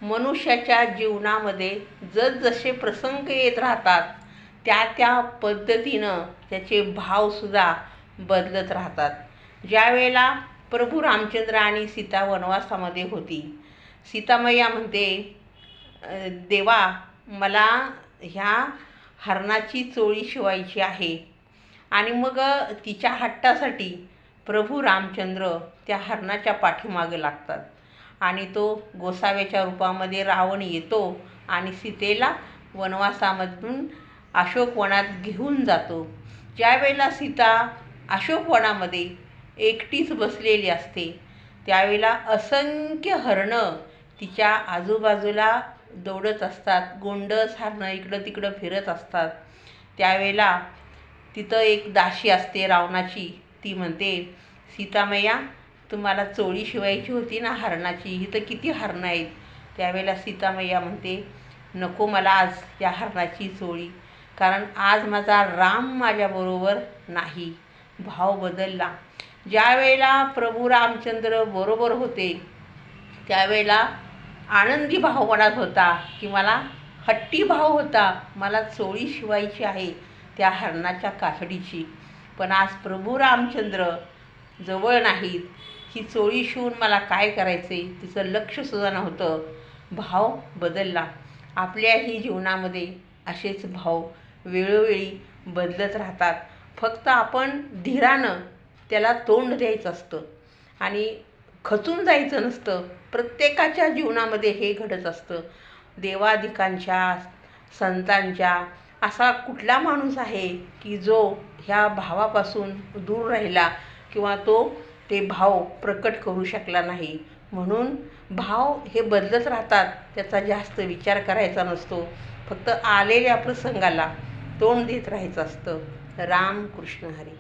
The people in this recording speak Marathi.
मनुष्याच्या जीवनामध्ये जसजसे प्रसंग येत राहतात त्या पद्धतीनं त्याचे भावसुद्धा बदलत राहतात. ज्यावेळेला प्रभू रामचंद्र आणि सीता वनवासामध्ये होती, सीतामैया म्हणते, देवा, मला ह्या हरणाची चोळी शिवायची आहे. आणि मग तिच्या हट्टासाठी प्रभू रामचंद्र त्या हरणाच्या पाठीमागे लागतात आणि तो गोसाव्याच्या रूपामध्ये रावण येतो आणि सीतेला वनवासामधून अशोकवनात घेऊन जातो. ज्यावेळेला सीता अशोकवनामध्ये एकटीच बसलेली असते, त्यावेळेला असंख्य हरणं तिच्या आजूबाजूला दौडत असतात. गोंडस हरणं इकडं तिकडं फिरत असतात. त्यावेळेला तिथं एक दासी असते रावणाची. ती म्हणते, सीतामैया, तुम्हाला चोळी शिवायची होती ना हरणाची, इथं किती हरणं आहेत. त्यावेळेला सीतामैया म्हणते, नको मला आज या हरणाची चोळी, कारण आज माझा राम माझ्याबरोबर नाही. भाव बदलला. ज्यावेळेला प्रभू रामचंद्र बरोबर होते त्यावेळेला आनंदी भाव मनात होता की मला हट्टी भाव होता, मला चोळी शिवायची आहे त्या हरणाच्या कातडीची. पण आज प्रभू रामचंद्र जवळ नाहीत, ही चोळी शिवून मला काय करायचे, तिचं लक्षसुद्धा नव्हतं. भाव बदलला. आपल्याही जीवनामध्ये असेच भाव वेळोवेळी बदलत राहतात. फक्त आपण धीरानं त्याला तोंड द्यायचं असतं आणि खचून जायचं नसतं. प्रत्येकाच्या जीवनामध्ये हे घडत असतं. देवादिकांच्या, संतांच्या असा कुठला माणूस आहे की जो ह्या भावापासून दूर राहिला किंवा तो ते भाव प्रकट करू शकला नाही. म्हणून भाव हे बदलत राहतात, त्याचा जास्त विचार करायचा नसतो. फक्त आलेल्या प्रसंगाला तोंड देत राहायचं असतं. राम कृष्ण हरी.